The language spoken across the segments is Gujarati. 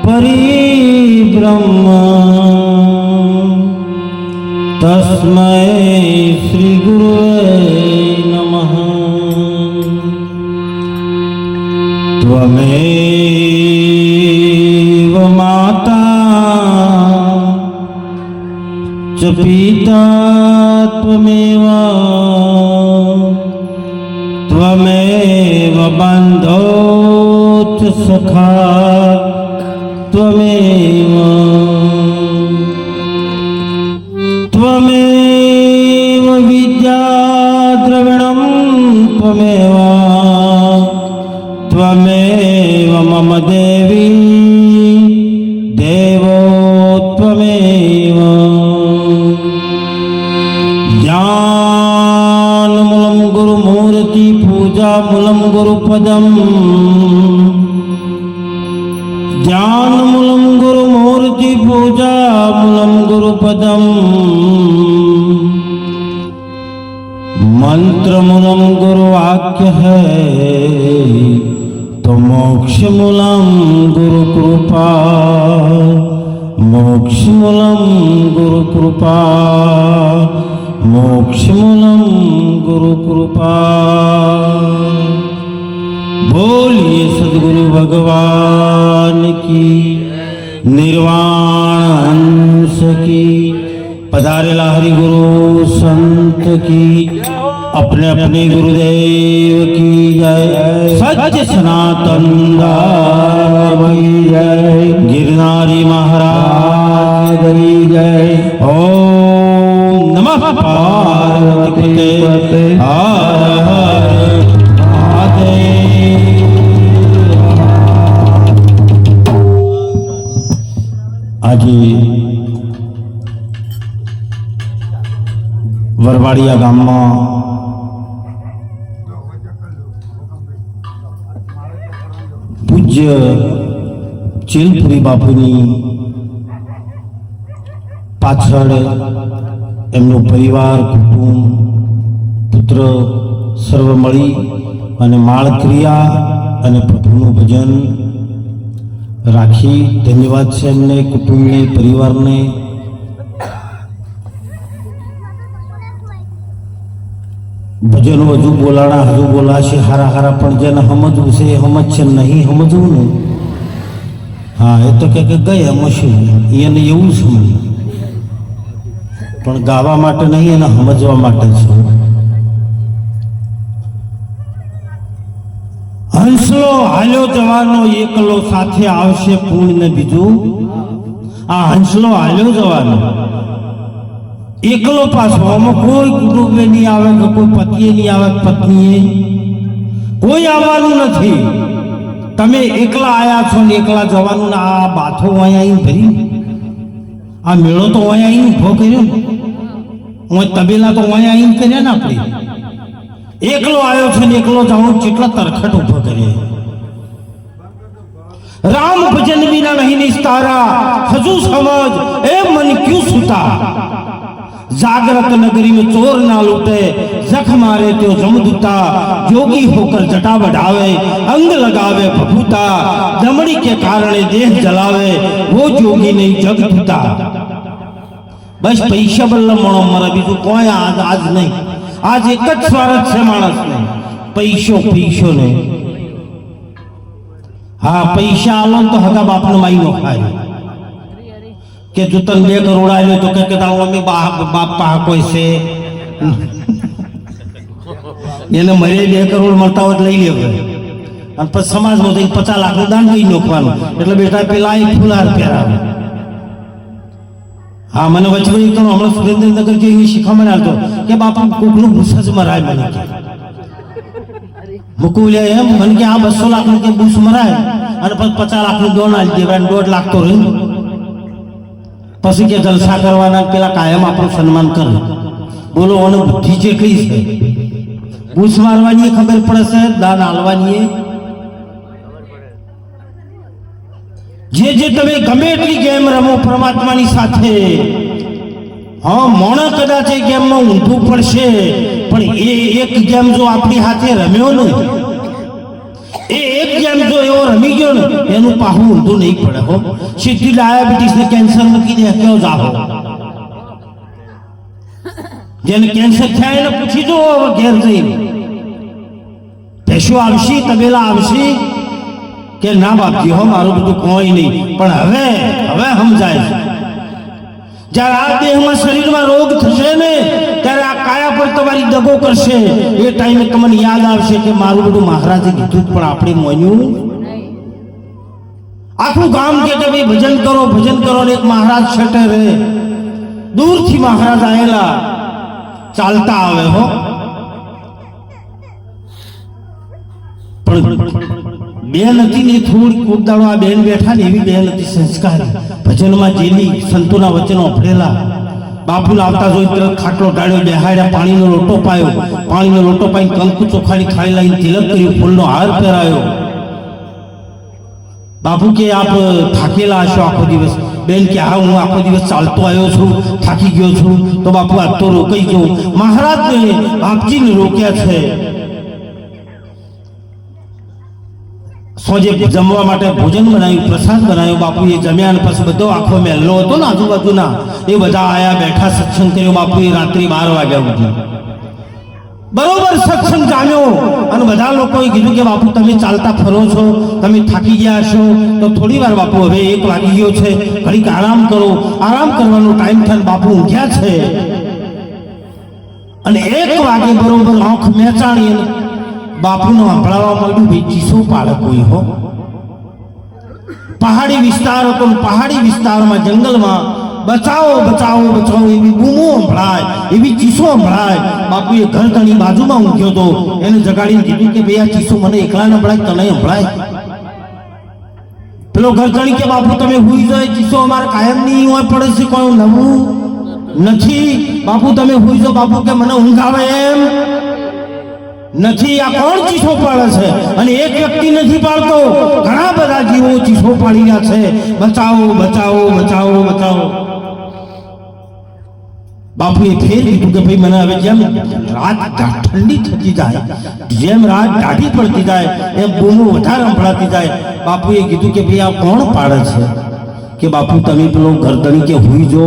परिब्रह्म तस्मै श्री गुरुवे नमः। त्वमेव माता च पिता त्वमेव त्वमेव बन्धो च सखा त्वमेव त्वमेव विद्या द्रविणं त्वमेव त्वमेव मम देवी देवो त्वमेव। ज्ञानमूलं गुरुमूर्ति पूजामूलं गुरुपदम् ज्ञानमूलं गुरुमूर्ति पूजामूलं गुरुपदम् मंत्रमूलं गुरुवाक्य है तो मोक्षमूलं गुरुकृपा मोक्षमूलं गुरुकृपा मोक्षमूलं गुरुकृपा। बोलिए सद्गुरु भगवान की निर्वाण अंश की पधारेला हरि गुरु संत की अपने अपने गुरुदेव की जय। सत्य सनातन धर्म की जय। गिरनारी महाराज की जय। ओम नमः पार्वती पते हर हर महादेव। आज वरवाड़िया गाम में पूज्य चेलपुरी बापूनी पाछळ एमनो परिवार कुटुंब पुत्र सर्व मळी अने माळक्रिया अने प्रभुનું भजन राखी धन्यवाद छे एमने कुटुंबने परिवारने। भजन हजू बोलाणा हजू बोलाशे हारा हारा पण जेने समजવું છે સમજશે નહીં સમજવું ને હા એ તો કે ગયા મશીન એને એવું સમજ પણ ગાવા માટે નહીં એને સમજવા માટે છે। હંસલો હાલ્યો જવાનો એકલો સાથે આવશે પૂર્ણ ને બીજું આ હંસલો હાલ્યો જવાનો एकलो पाछो आमां कोई कुटुंबे नहीं आवे के कोई पतिए नहीं आवे पत्नीए कोई आववानुं नथी। तमे एकला आया छो ने एकला जवानुं आ बाथो अहींया आवीने भरी आ मेळो तो अहींया आवीने ऊभो कर्यो ओय तबेला तो अहींया आवीने कर्या ने आपणे एकलो आयो छे ने एकलो जावणो કેટલા તરખટ ઊભો કરે। राम भजन बिना नहीं निस्तारा हजू समझ ए मन क्यों सुता। जागृत नगरी में चोर ना लूटे जख मारे त्यो जमदूता जोगी होकर जटा बढ़ावे अंग लगावे भभूता दमड़ी के कारणे देह जलावे वो जोगी नहीं जग दूता। बस पैसा बल्ल मणो मरे बीजू कोई आज नहीं। आज एक ज स्वार्थ छे माणस ने पैसो पैसो ने। हाँ पैसा आलो तो हगा बाप ने माई नो खाए के जो तन 2 करोड़ आए तो के मम्मी बाप पा कोई से એને મરે 2 કરોડ મળતા હોય લઈ લેવું અને પછી સમાજમાં તો 50 લાખનું દાન કરી નાખવાનું એટલે બેટા પેલા એક ફૂલહાર પહેરાવે। હા મને વચમાં તો હમણાં સુરેન્દ્રનગર જેવી શીખવામાં આવતો કે બાપા કોકનું બૂસ જ મરાય મને કે મુકુલે એમ મને કે આ 200 લાખનું કે બૂસ મરાય અને પછી 50 લાખનું દોન આલી દેવાય 1.5 લાખ તો રહ્યું પછી કે જલસા કરવાના પેલા કાયમ આપણું સન્માન કરે। બોલો ઓને બુદ્ધિ જેટલી છે બૂસ મારવાની ખબર પડે છે દાન આલવાની જે જે તમે ગમે એટલી ગેમ રમો પરમાત્માની સાથે हाँ मोण कदाच गेम में ऊंधू पड़शे पण एक गेम जो अपनी हाथे रम्यो ने एक गेम जो एवो रमी गयो ने एनु पाहू ऊंधू नहीं पड़े हो। सीधी डायबिटीज ने कैंसर में की दे क्यों जाओ जेने कैंसर था એને પૂછી જો ઘેર જઈને ભેંસો આવશી તબેલા આવશી કે ના બાપજી હો મારું બધું કોઈ નહીં પણ હવે હવે સમજાય છે જ્યારે આ દેહમાં શરીરમાં રોગ થશે ને ત્યારે આ કાયા પર તમારી દગો કરશે એ ટાઈમે તમને યાદ આવશે કે મારું બધું મહારાજે કીધું પણ આપણે મોન્યું આખું ગામ કે ભાઈ ભજન કરો ને એક મહારાજ છટે રે દૂરથી મહારાજ આયેલા ચાલતા આવે હો પણ બેન હતી ને થોડી કોક દાડો આ બેન બેઠા ને એવી બેન હતી સંસ્કાર ભજનમાં જેલી સંતોના વચનો અફરેલા બાપુ લાવતા જોઈ તરત ખાટલો ડાળ્યો બેહાડ્યા પાણીનો લોટો પાયો પાણીનો લોટો પાઈને કંકુ ચોખાની ખાઈ લાઈને તિલક કર્યું ફૂલનો હાર પહેરાયો બાપુ કે આપ થાકેલા હશો આખો દિવસ બેન કે હા હું આખો દિવસ ચાલતો આવ્યો છું થાકી ગયો છું તો બાપુ આજ તો રોકાઈ ગયો મહારાજને બાપજીને રોક્યા છે સોજે જમવા માટે ભોજન બનાવ્યું પ્રસાદ બનાવ્યો બાપુએ જમ્યા અને પછી બધો આખો મહેલો હતો ને આજુબાજુના એ બધા આયા બેઠા સત્સંગ કર્યો બાપુએ રાત્રે 12 વાગ્યા સુધી બરોબર સત્સંગ જામ્યો અને બધા લોકોએ કીધું કે બાપુ તમે ચાલતા ફરો છો તમે થાકી ગયા છો તો થોડી વાર બાપુ હવે 1 વાગી ગયો છે ઘડીક આરામ કરો આરામ કરવાનો ટાઈમ થાય બાપુ ઊંઘ્યા છે અને 1 વાગે બરોબર આંખ મેચાણી બાપુનો સંભળાવા માંડ્યું ભાઈ ચીસો પાડે કોઈ હો પહાડી વિસ્તાર હતો પહાડી વિસ્તારમાં જંગલમાં બચાવો બચાવો બચાવો એવી બૂમો સંભળાય એવી ચીસો સંભળાય બાપુએ ઘર ઘણી બાજુમાં ઊંઘ્યો હતો એને જગાડીને કીધું કે ભાઈ આ ચીસો મને એકલા સંભળાય તને સંભળાય પેલો ઘર ઘણી કે બાપુ તમે હુઈ જાય ચીસો અમારે કાયમ નહીં હોય પડે છે કોઈ નવું નથી બાપુ તમે હુઈ જાઓ બાપુ કે મને ઊંઘ આવે એમ નથી આ કોણ ચીસો પાડે છે અને એક વ્યક્તિ નથી પાડતો ઘણા બધા જીવો ચીસો પાડી રહ્યા છે બચાવો બચાવો બચાવો બચાવો બાપુએ ફેર કીધું કે ભાઈ મને હવે જેમ રાત ઠંડી થતી જાય જેમ રાત ટાઢી પડતી જાય એમ બૂમો વધારે સંભળાતી જાય બાપુએ કીધું કે ભાઈ આ કોણ પાડે છે કે બાપુ તમે પેલો ગરદણી કે હુઈ જો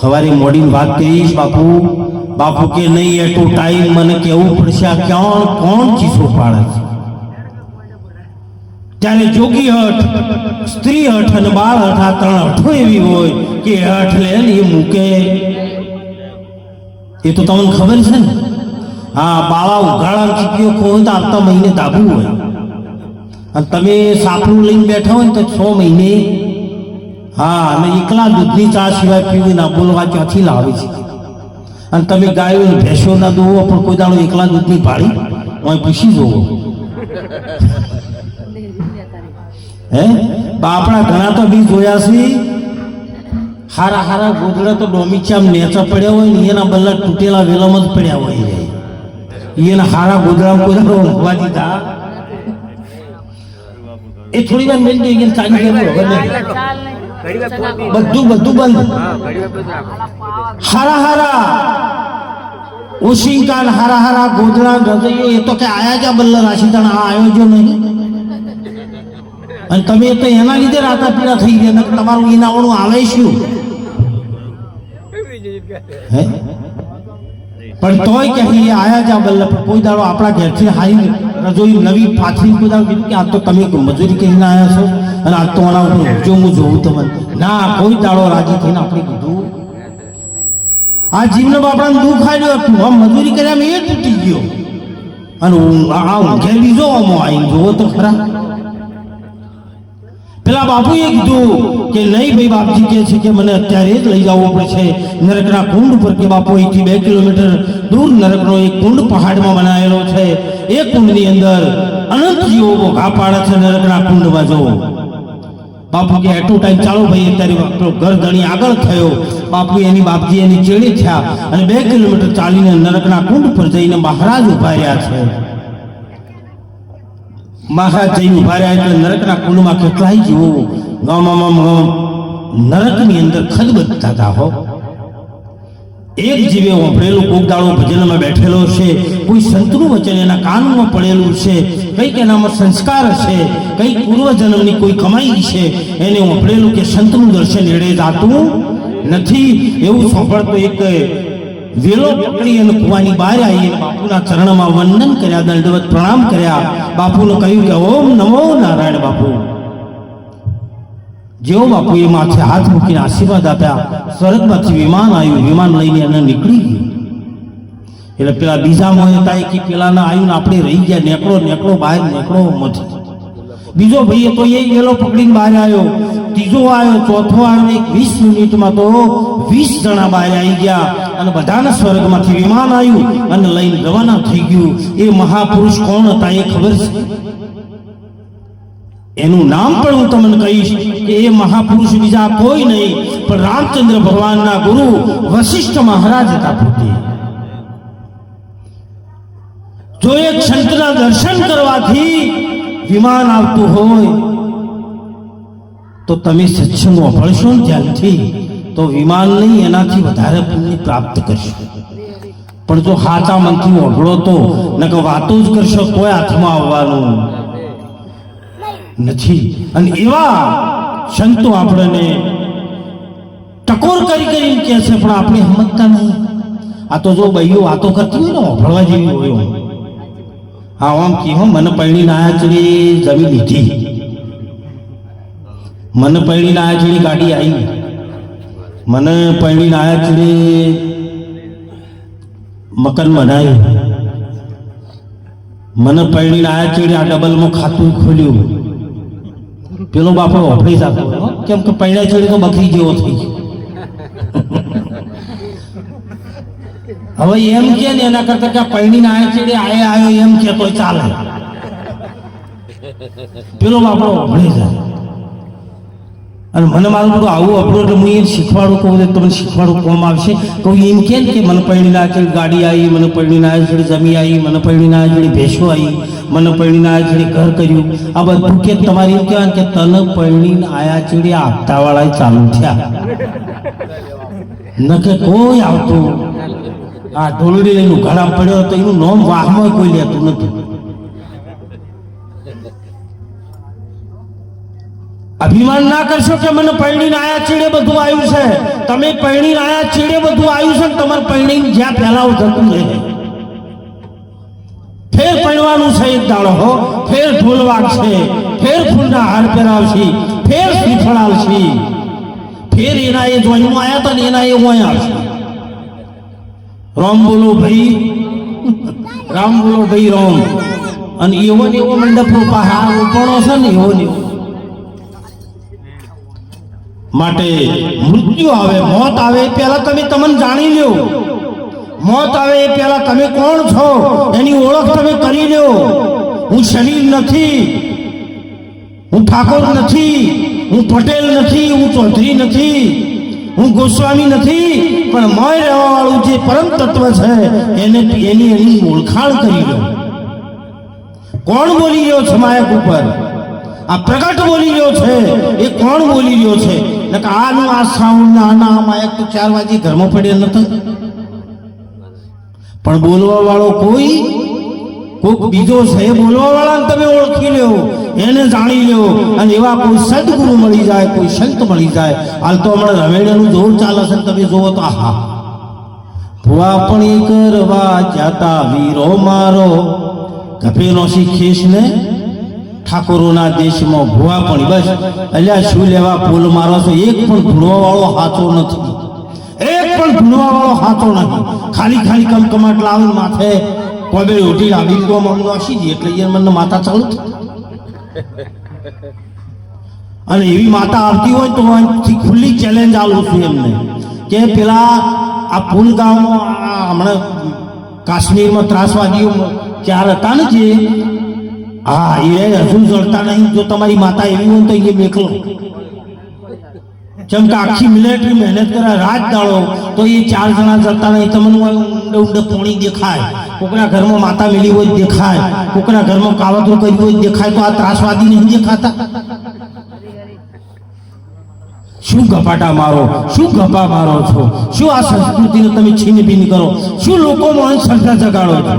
સવારે મોડીને વાત કરીશ બાપુ બાપુ કે નહીં એટલો ટાઈમ મને કેવું પડશે આ ક્યાં કોણ ચીસો પાડે છે ત્યારે જોગી હઠ સ્ત્રી હઠ અને બાળ હઠ આ 3 હઠો એવી હોય કે હઠ લે ને એ મૂકે એ તો તમને ખબર છે ને હા બાળા ઉઘાડા ચીકીઓ ખોય તો આવતા મહિને દાબવું હોય અને તમે સાપરું લઈને બેઠા હોય ને તો 6 મહિને હા અને એકલા દૂધની ચા સિવાય પીવી ના બોલવા ક્યાંથી લાવે છે અને તમે ગાયો ભેંસો ના દોવો પણ કોઈ દાડો એકલા દૂધની પાડી હું પૂછી જોવો હે આપણા ઘણા તો બી જોયા છે હારા હારા ગોદડા તો ડોમીચામ નેચા પડ્યા હોય ને એના બલ્લા તૂટેલા વેલામાં જ પડ્યા હોય એના હારા ગોદડા કોઈ દાડો ઊંઘવા દીધા એ થોડી વાર મેલ દઈ ગયા ચાલી ગયા બધું બંધ હારા હારા ઓશિંકા હારા હારા ગોદડા હૃદયો એ તો કે આયા જા બલ્લા રાશિદાણ આ આવ્યો જો નહીં અને તમે તો એના લીધે રાતા પીડા થઈ ગયા તમારું ઈનાવણું આવે શું હે પણ તોય કે આયા જા બલ્લા કોઈ દાડો આપણા ઘેરથી હારી રજોઈ નવી પાથરી કોઈ દાડો કીધું કે આ તો તમે મજૂરી કરીને આવ્યા છો અને આ તો આના ઉપર જો હું જોઉં તમને ના કોઈ દાડો રાજી થઈને આપણે કીધું આ જીવને બાપડાને દુઃખ આવ્યું હતું આમ મજૂરી કર્યા એ તૂટી ગયો અને આ ઊંઘે બીજો આમો આવીને જોવો તો ખરા પેલા બાપુએ કીધું કે નહીં ભાઈ બાપજી કહે છે કે મને અત્યારે જ લઈ જવું પડશે નરકના કુંડ પર કે બાપુ અહીંથી 2 કિલોમીટર દૂર નરકનો એક કુંડ પહાડમાં બનાવેલો છે એ કુંડની અંદર અનંત જીવો ભોગા પાડે છે નરકના કુંડમાં જવો બાપુ કે એટલો ટાઈમ ચાલો ભાઈ અત્યારે ઘર ધણી આગળ થયો બાપુ એની બાપજી એની ચેડી થયા અને 2 કિલોમીટર ચાલીને નરકના કુંડ પર જઈને મહારાજ ઉભા રહ્યા છે મહારાજ જઈને ઉભા રહ્યા એટલે નરકના કુંડમાં કેટલાય જીવો નરકની અંદર ખદબદતા હતા હો એક જીવે વાપરેલું કોક દાડો ભજનમાં બેઠેલો છે, કોઈ સંતનું વચન એના કાનમાં પડેલું છે, કંઈક એનામાં સંસ્કાર હશે, કંઈક પૂર્વજન્મની કોઈ કમાઈ છે, એને વાપરેલું કે સંતનું દર્શન એડે જાતું નથી. એવું સાંભળતો એક વેલો પકડી અને કુવાની બહાર આવી અને બાપુના ચરણમાં વંદન કર્યા, દંડવત પ્રણામ કર્યા. બાપુને કહ્યું કે ઓમ નમો નારાયણ. બાપુ જેવો બાપુએ માથે હાથ મૂકીને આશીર્વાદ આપ્યા, સ્વર્ગમાંથી વિમાન આવ્યું, વિમાન લઈને એને નીકળી ગયું. એટલે પેલા બીજા મોહતા કે પેલાના આવ્યું ને આપણે રહી ગયા, નેકળો બહાર નેકળો મથી. બીજો ભાઈ તો એ વેલો પકડીને બહાર આવ્યો, ત્રીજો આવ્યો, ચોથો આવ્યો. 20 મિનિટમાં તો 20 જણા બહાર આવી ગયા અને બધાના સ્વર્ગમાંથી વિમાન આવ્યું અને લઈને રવાના થઈ ગયું. એ મહાપુરુષ કોણ હતા એ ખબર છે? એનું નામ પણ હું તમને કહીશ કે એ મહાપુરુષ બીજા કોઈ નહીં પણ રામચંદ્ર ભગવાનના ગુરુ વશિષ્ઠ મહારાજ હતા. પોતે જો એક સંતના દર્શન કરવાથી વિમાન આવતું હોય તો તમે સત્સંગ વાપરશો ને ત્યારથી તો વિમાન નહીં એનાથી વધારે પુણ્ય પ્રાપ્ત કરશો. પણ જો સાચા મનથી વાપરો તો નકર વાતો જ કરશો કોઈ હાથમાં આવવાનું નથી. અને એવા સંતો આપણને ટકોર કરી કે છે પણ આપણે સમજતા નહીં. આ તો જો બૈયો વાતો કરતી હોય ને વાપરવા જેવી હોય. હા આમ કે મને પૈણી નાયા ચડી જમી લીધી, મને પૈણી નાયા ચડી ગાડી આવી, મને પૈણી નાયા ચડી મકાન બનાવ્યું, મને પૈણી નાયા ચડી આ ડબલમાં ખાતું ખોલ્યું. પેલો બાપો ઓફળી જતો કેમ કે પૈણા ચડી તો બકરી જેવો થઈ ગયો. હવે એમ કે ને એના કરતા કે પૈણી નાયા ચડી આવ્યો એમ કે તો ચાલે. પેલો બાપો ઓફળી જાય. અને મને મારું બધું આવું અપડું એટલે હું એમ શીખવાડું કહું તમને શીખવાડું કોમ આવશે. કહું એમ કે મને પૈણી ના ચડી ગાડી આવી, મને પૈણી ના ચડી જમી આવી, મને પૈણી ના ચડી ભેંસો આવી, મને પૈણી ના ચડી ઘર કર્યું. આ બધું કે તમારે એમ કહેવાય કે તને પૈણી આયા ચડી આ હપ્તાવાળા ચાલુ થયા ન કે કોઈ આવતું. આ ઢોલડી લઈને ઉઘાડા પડ્યો તો એનું નોમ વાહમાં કોઈ લેતું નથી. અભિમાન ના કરશો કે મને પૈણી આયા ચીડે બધું આવ્યું છે. તમે પૈણી આયા ચીડે બધું આવ્યું છે, તમારે પૈણી જ્યાં ફેલાવ જતું રહે. ફેર પૈણવાનું છે એક દાડો હો, ફેર ઢોલ વાગશે, ફેર ફૂલના હાર પહેરાવશે, ફેર શ્રીફળ આવશે, ફેર એના એ જોઈનું આવ્યા હતા ને એના એ ઓય આવશે. રામ બોલો ભાઈ, રામ બોલો ભાઈ રામ. અને એવો ને એવો મંડપ રૂપા હા રોપણો છે ને એવો ને એવો. માટે મૃત્યુ આવે, મોત આવે એ પહેલા તમે તમને જાણી લ્યો. મોત આવે એ પહેલા તમે કોણ છો એની ઓળખ તમે કરી લ્યો. હું શરીર નથી, હું ઠાકોર નથી, હું પટેલ નથી, હું ચૌધરી નથી, હું ગોસ્વામી નથી, પણ મય રહેવા વાળું જે પરમ તત્વ છે એની ઓળખાણ કરી લો. કોણ બોલી રહ્યો છે માયક ઉપર? આ પ્રગટ બોલી રહ્યો છે એ કોણ બોલી રહ્યો છે? આનું આ સાઉન્ડ આના માયક તો 4 વાગે ઘરમાં પડ્યા નતો, પણ બોલવા વાળો કોઈક બીજો છે. બોલવા વાળાને તમે ઓળખી લ્યો, એને જાણી લ્યો. અને એવા કોઈ સદગુરુ મળી જાય, કોઈ સંત મળી જાય. હાલ તો હમણાં રવેડાનું જોર ચાલે છે, તમે જોવો તો આહા ભુવાપણી કરવા જાતા વીરો મારો ગભેનો શીખીશ ને ઠાકોરોના દેશમાં ભુવાપણી. બસ અલ્યા શું લેવા ફૂલ મારો છો? એક પણ ભૂલવા વાળો સાચો નથી, એક પણ ભૂલવા વાળો સાચો નથી. ખાલી કમકમાટ લાવીને માથે કોબે ઉઠી આવી તો મન વાસી દે એટલે એ મને માતા ચાલુ. અને એવી માતા આવતી હોય તો ખુલ્લી ચેલેન્જ આલું છું એમને કે પેલા આ પુલગામમાં હમણાં કાશ્મીરમાં ત્રાસવાદીઓ 4 હતા ને જે, હા એ હજુ જડતા નહીં. જો તમારી માતા એવી હોય તો એ મેકલો. જેમ કે આખી મિલિટરી મહેનત કરે રાત દાડો તો એ 4 જણા જડતા નહીં. તમને ઊંડે પોણી દેખાય, કોકના ઘરમાં માતા મેલી હોય દેખાય, કોકના ઘરમાં કાવતરું કર્યું હોય દેખાય. તો આ ત્રાસવાદી નહીં દેખાતા? શું ગપાટા મારો, શું ગપા મારો છો, શું આ સંસ્કૃતિને તમે છીનબીન કરો, શું લોકોમાં અંધશ્રદ્ધા જગાડો છો?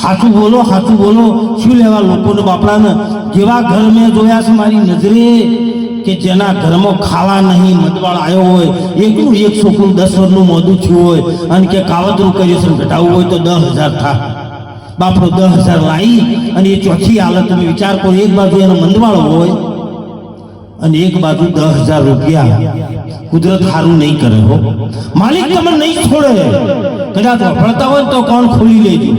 સાચું બોલો, સાચું બોલો. શું લેવા લોકોને બાપડાને? જેવા ઘર મેં જોયા છે મારી નજરે કે જેના ઘરમાં ખાવા નહીં, મદવાળ આવ્યો હોય, એકનું એક છોકરું 10 વર્ષનું મોઢું થયું હોય અને કે કાવતરું કર્યું છે, ઘટાડવું હોય તો 10,000 થાય. બાપડો 10,000 લાવી અને એ ચોથી હાલત તમે વિચાર કરો, એક બાજુ એનો મંદવાળો હોય અને એક બાજુ 10,000 રૂપિયા. કુદરત સારું નહીં કરે હો, માલિક તમને નહીં છોડે. કદાચ વફળતા હોય તો કોણ ખોલી લેજો.